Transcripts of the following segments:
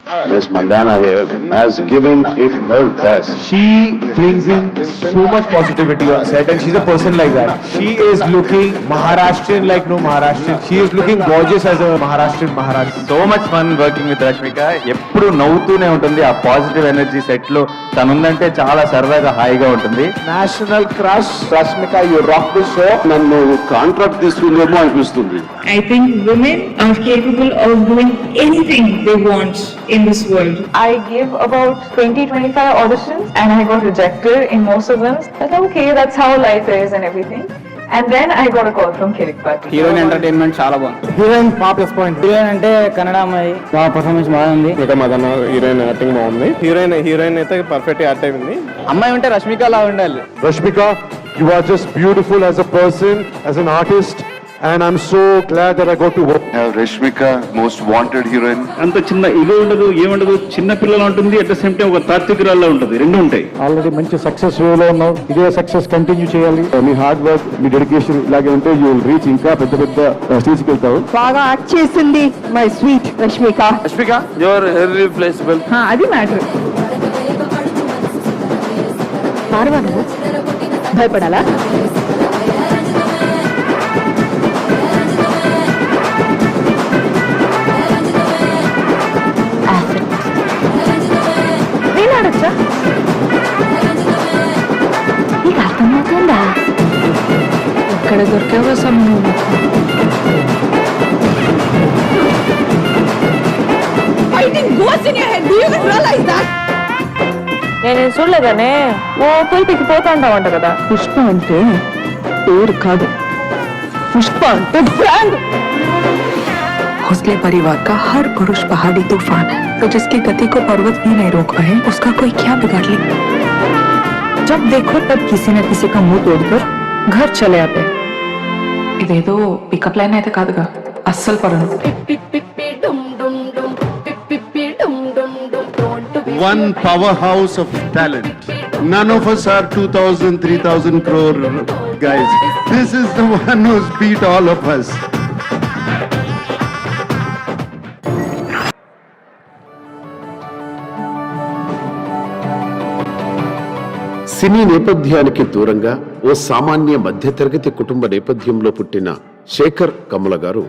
Miss Mandana here has given it her best. She brings in so much positivity on set, and she's a person like that. She is looking Maharashtrian like no Maharashtrian. She is looking gorgeous as a Maharashtrian Maharashtrian. So much fun working with Rashmika. ఎప్పుడు నవ్వుతూనే ఉంటుంది. ఆ positive energy set లో తనుందంటే చాలా సరదాగా హాయిగా ఉంటుంది. National crush, Rashmika, you rock the show. నన్ను కాంట్రాక్ట్ తీసుకుందేమో అనిపిస్తుంది. I think women are capable of doing anything they want in this world. I gave about 20-25 auditions and I got rejected in most of them. I thought, okay, that's how life is and everything. And then I got a call from Kirik Bhatt. Heroine entertainment చాలా బాగుంది. Heroine plus point. Heroine అంటే కన్నడ అమ్మాయి, బాగా performance బాగుంది. ఇంకా మదన heroine acting బాగుంది. Heroine అయితే perfect act అయింది. అమ్మాయి ఉంటే రష్మిక లా ఉండాలి. Rashmika, you are just beautiful as a person, as an artist, and I'm so glad that I got to work. Rashmika, most wanted heroine. అంత చిన్న ఇగో ఉండదు, ఏముండదు, చిన్న పిల్లలు ఉంటుంది, అట్ ద సేమ్ టైం ఒక తాత్వికురాల్లో ఉంటుంది, రెండు ఉంటాయి. ఆల్రెడీ మంచి సక్సెస్ వేలో ఉన్నావు. ఇదే సక్సెస్ కంటిన్యూ చేయాలి. మీ హార్డ్ వర్క్, మీ డెడికేషన్ ఇలాగే ఉంటే యూ విల్ రీచ్ ఇంకా పెద్ద పెద్ద స్టేజ్కి వెళ్తావు. బాగా యాక్ట్ చేసింది my sweet Rashmika. Rashmika your irreplaceable. అది మ్యాటర్. భయపడాలా? నేను ఆడచ్చా? నీకు అర్థమవుతుందా? ఎక్కడ దొరికావో సమయం. నేను చూడలేదనే. ఓ పులిపికి పోతా ఉంటావంట కదా. పుష్ప అంటే పేరు కాదు, పుష్ప అంటే బ్రాండ్. हौसले परिवार का हर पुरुष पहाड़ी तूफान है, तो जिसकी गति को पर्वत भी नहीं रोक पाए, उसका कोई क्या बिगाड़ ले। जब देखो तब किसी न किसी का मुंह तोड़कर घर चले आते. ఇదేదో పికప్ లైన్ అయితే కాదుగా, అస్సలు పడను. One powerhouse of talent. None of us are 2,000, 3,000 crore guys. This is the one who's beat all of us. సినీ నేపథ్యానికి దూరంగా ఓ సామాన్య మధ్యతరగతి కుటుంబ నేపథ్యంలో పుట్టిన శేఖర్ కమ్ముల గారు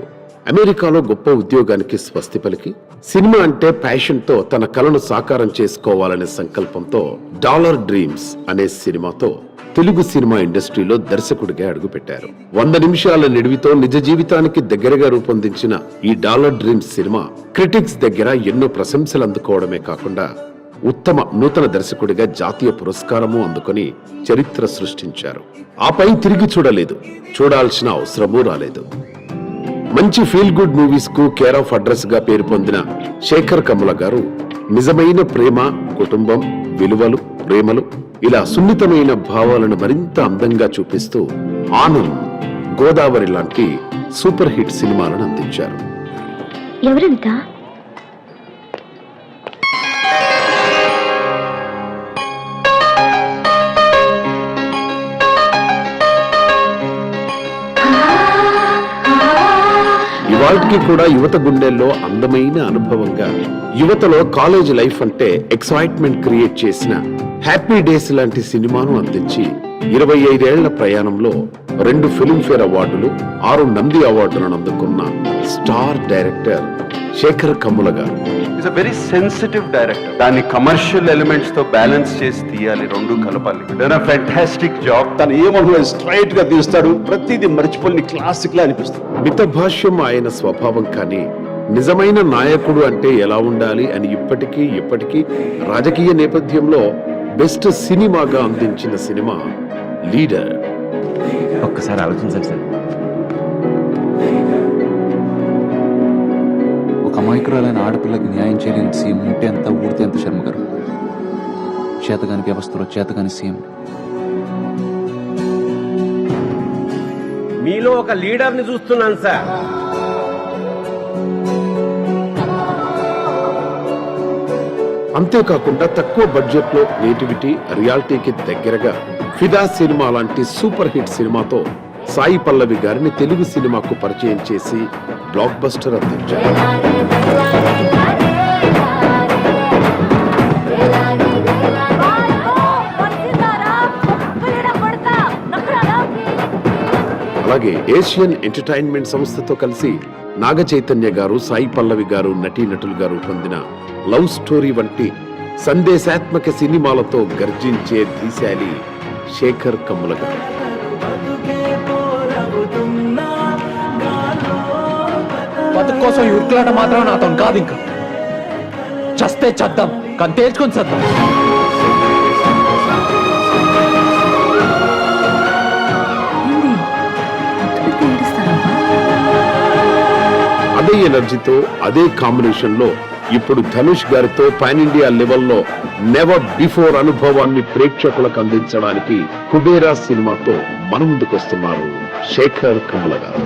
అమెరికాలో గొప్ప ఉద్యోగానికి స్వస్తి పలికి సినిమా అంటే ప్యాషన్తో తన కలను సాకారం చేసుకోవాలనే సంకల్పంతో డాలర్ డ్రీమ్స్ అనే సినిమాతో తెలుగు సినిమా ఇండస్ట్రీలో దర్శకుడిగా అడుగుపెట్టారు. 100 నిమిషాల నిడివితో నిజ జీవితానికి దగ్గరగా రూపొందించిన ఈ డాలర్ డ్రీమ్స్ సినిమా క్రిటిక్స్ దగ్గర ఎన్నో ప్రశంసలు అందుకోవడమే కాకుండా ఉత్తమ నూతన దర్శకుడిగా జాతీయ పురస్కారము అందుకొని చరిత్ర సృష్టించారు. ఆపై తిరిగి చూడలేదు, చూడాల్సిన అవసరమూ రాలేదు. మంచి ఫీల్ గుడ్ మూవీస్ కు కేర్ ఆఫ్ అడ్రస్ గా పేరు పొందిన శేఖర్ కమ్ముల గారు నిజమైన ప్రేమ, కుటుంబం, విలువలు, ప్రేమలు ఇలా సున్నితమైన భావాలను మరింత అందంగా చూపిస్తూ ఆనంద్, గోదావరి లాంటి సూపర్ హిట్ సినిమాలను అందించారు. ఎవరంతా? ఇవాటికి కూడా యువత గుండెల్లో అందమైన అనుభవంగా యువతలో కాలేజ్ లైఫ్ అంటే ఎక్సైట్మెంట్ క్రియేట్ చేసిన హ్యాపీ డేస్ లాంటి సినిమాను అందించి 25 ఏళ్ల ప్రయాణంలో 2 ఫిల్మ్ఫేర్ అవార్డులు, 6 నంది అవార్డులను అందుకున్న స్టార్ డైరెక్టర్ శేఖర్ కమ్ముల గారు. He's a very sensitive director. దాన్ని కమర్షియల్ ఎలిమెంట్స్ తో బ్యాలెన్స్ చేసి తీయాలి, రెండు కలపాలి. Done a fantastic job. తను ఏమనుకో స్ట్రైట్ గా తీస్తాడు, ప్రతిదీ మర్చిపోయి క్లాసిక్ లా అనిపిస్తుంది. మితభాష్యం ఆయన స్వభావం. కానీ నిజమైన నాయకుడు అంటే ఎలా ఉండాలి అని ఇప్పటికీ రాజకీయ నేపథ్యంలో బెస్ట్ సినిమాగా అందించిన సినిమా లీడర్. ఒక్కసారి ఆలోచించండి సార్. ఒక అమాయకురాలైన ఆడపిల్లకి న్యాయం చేయలేని సీఎం ఉంటే ఎంత, ఊడితే ఎంత. శర్మ గారు చేతగాని వ్యవస్థలో చేతగాని సీఎం. మీలో ఒక లీడర్ ని చూస్తున్నాను సార్. అంతేకాకుండా తక్కువ బడ్జెట్ లో నేటివిటీ, రియాలిటీకి దగ్గరగా ఫిదా సినిమా లాంటి సూపర్ హిట్ సినిమాతో సాయి పల్లవి గారిని తెలుగు సినిమాకు పరిచయం చేసి బ్లాక్ బస్టర్ అందించారు. అలాగే ఏషియన్ ఎంటర్టైన్మెంట్ సంస్థతో కలిసి నాగ చైతన్య గారు, సాయి పల్లవి గారు, నటీనటులు గారు పొందిన లవ్ స్టోరీ వంటి సందేశాత్మక సినిమాలతో గర్జించే ధీశాలి శేఖర్ కమ్ముల గారు. బతుకు కోసం ఉరుకులాట మాత్రం నాతో కాదు, ఇంకా చస్తే చద్దాం, కానీ తేల్చుకొని చద్దాం. అదే ఎనర్జీతో, అదే కాంబినేషన్ లో ఇప్పుడు ధనుష్ గారితో పాన్ ఇండియా లెవెల్లో నెవర్ బిఫోర్ అనుభవాన్ని ప్రేక్షకులకు అందించడానికి కుబేరా సినిమాతో మన ముందుకొస్తున్నారు శేఖర్ కమ్ముల గారు.